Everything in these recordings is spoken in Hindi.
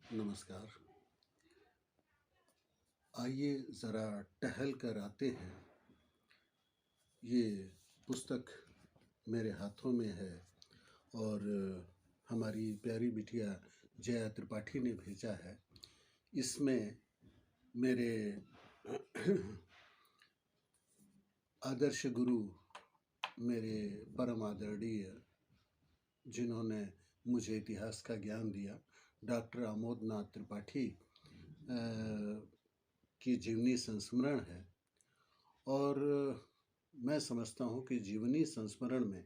नमस्कार। आइए ज़रा टहल कर आते हैं। ये पुस्तक मेरे हाथों में है और हमारी प्यारी बिटिया जया त्रिपाठी ने भेजा है। इसमें मेरे आदर्श गुरु, मेरे परम आदरणीय, जिन्होंने मुझे इतिहास का ज्ञान दिया, डॉक्टर आमोदनाथ त्रिपाठी की जीवनी संस्मरण है। और मैं समझता हूँ कि जीवनी संस्मरण में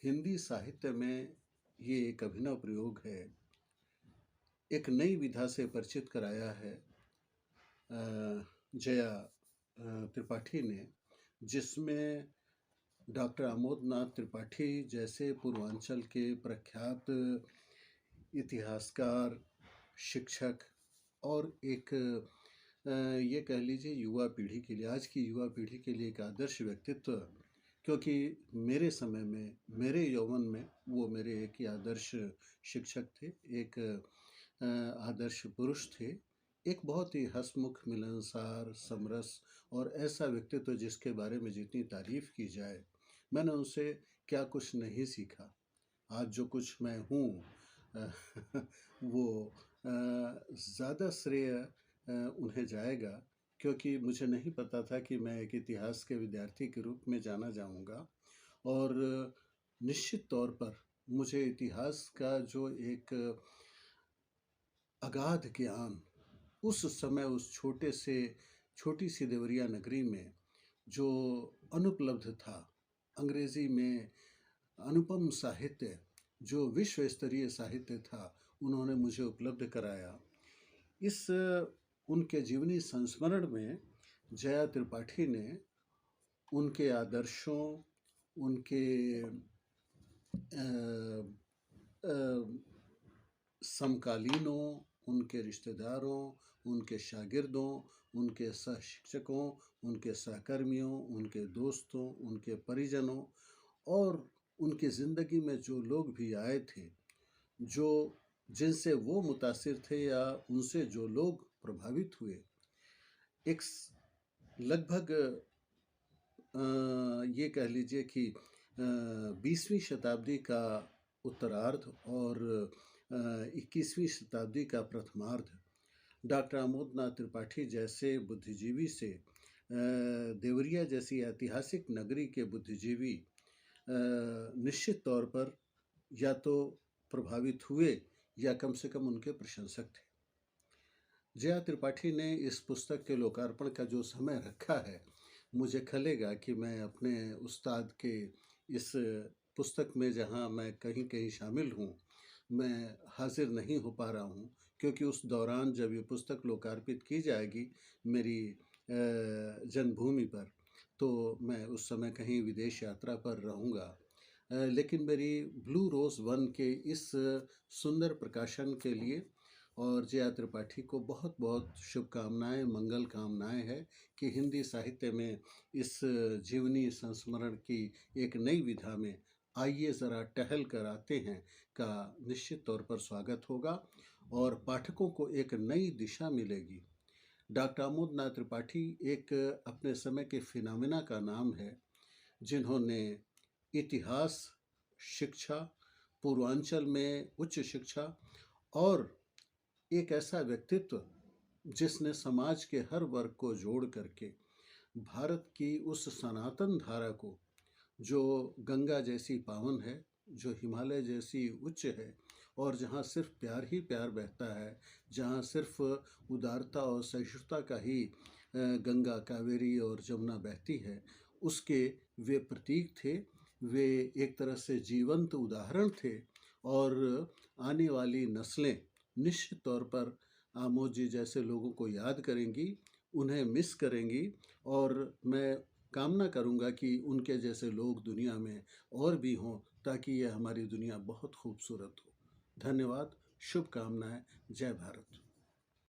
हिंदी साहित्य में ये एक अभिनव प्रयोग है। एक नई विधा से परिचित कराया है जया त्रिपाठी ने, जिसमें डॉक्टर आमोदनाथ त्रिपाठी जैसे पूर्वांचल के प्रख्यात इतिहासकार, शिक्षक और एक ये कह लीजिए युवा पीढ़ी के लिए, आज की युवा पीढ़ी के लिए एक आदर्श व्यक्तित्व, क्योंकि मेरे समय में, मेरे यौवन में वो मेरे एक ही आदर्श शिक्षक थे, एक आदर्श पुरुष थे, एक बहुत ही हंसमुख, मिलनसार, समरस और ऐसा व्यक्तित्व जिसके बारे में जितनी तारीफ की जाए। मैंने उनसे क्या कुछ नहीं सीखा। आज जो कुछ मैं हूँ वो ज़्यादा श्रेय उन्हें जाएगा, क्योंकि मुझे नहीं पता था कि मैं एक इतिहास के विद्यार्थी के रूप में जाना जाऊंगा। और निश्चित तौर पर मुझे इतिहास का जो एक अगाध ज्ञान उस समय उस छोटी सी देवरिया नगरी में जो अनुपलब्ध था, अंग्रेजी में अनुपम साहित्य, जो विश्व स्तरीय साहित्य था, उन्होंने मुझे उपलब्ध कराया। इस उनके जीवनी संस्मरण में जया त्रिपाठी ने उनके आदर्शों, उनके समकालीनों, उनके रिश्तेदारों, उनके शागिर्दों, उनके सहशिक्षकों, उनके सहकर्मियों, उनके दोस्तों, उनके परिजनों और उनकी ज़िंदगी में जो लोग भी आए थे, जो जिनसे वो मुतासिर थे या उनसे जो लोग प्रभावित हुए, एक लगभग ये कह लीजिए कि 20वीं शताब्दी का उत्तरार्ध और 21वीं शताब्दी का प्रथमार्ध डॉक्टर आमोदनाथ त्रिपाठी जैसे बुद्धिजीवी से, देवरिया जैसी ऐतिहासिक नगरी के बुद्धिजीवी निश्चित तौर पर या तो प्रभावित हुए या कम से कम उनके प्रशंसक थे। जया त्रिपाठी ने इस पुस्तक के लोकार्पण का जो समय रखा है, मुझे खलेगा कि मैं अपने उस्ताद के इस पुस्तक में, जहां मैं कहीं कहीं शामिल हूं, मैं हाजिर नहीं हो पा रहा हूं, क्योंकि उस दौरान जब ये पुस्तक लोकार्पित की जाएगी मेरी जन्मभूमि पर, तो मैं उस समय कहीं विदेश यात्रा पर रहूँगा। लेकिन मेरी ब्लू रोज़ 1 के इस सुंदर प्रकाशन के लिए और जया त्रिपाठी को बहुत बहुत शुभकामनाएं, मंगल कामनाएं है कि हिंदी साहित्य में इस जीवनी संस्मरण की एक नई विधा में आइए ज़रा टहल कर आते हैं का निश्चित तौर पर स्वागत होगा और पाठकों को एक नई दिशा मिलेगी। डॉक्टर आमोदनाथ त्रिपाठी एक अपने समय के फिनोमेना का नाम है, जिन्होंने इतिहास, शिक्षा, पूर्वांचल में उच्च शिक्षा और एक ऐसा व्यक्तित्व जिसने समाज के हर वर्ग को जोड़ करके भारत की उस सनातन धारा को, जो गंगा जैसी पावन है, जो हिमालय जैसी उच्च है और जहाँ सिर्फ प्यार ही प्यार बहता है, जहाँ सिर्फ उदारता और सहिष्णुता का ही गंगा, कावेरी और जमुना बहती है, उसके वे प्रतीक थे। वे एक तरह से जीवंत उदाहरण थे और आने वाली नस्लें निश्चित तौर पर आमोद जी जैसे लोगों को याद करेंगी, उन्हें मिस करेंगी और मैं कामना करूंगा कि उनके जैसे लोग दुनिया में और भी हों, ताकि यह हमारी दुनिया बहुत खूबसूरत हो। धन्यवाद, शुभकामनाएं, जय भारत।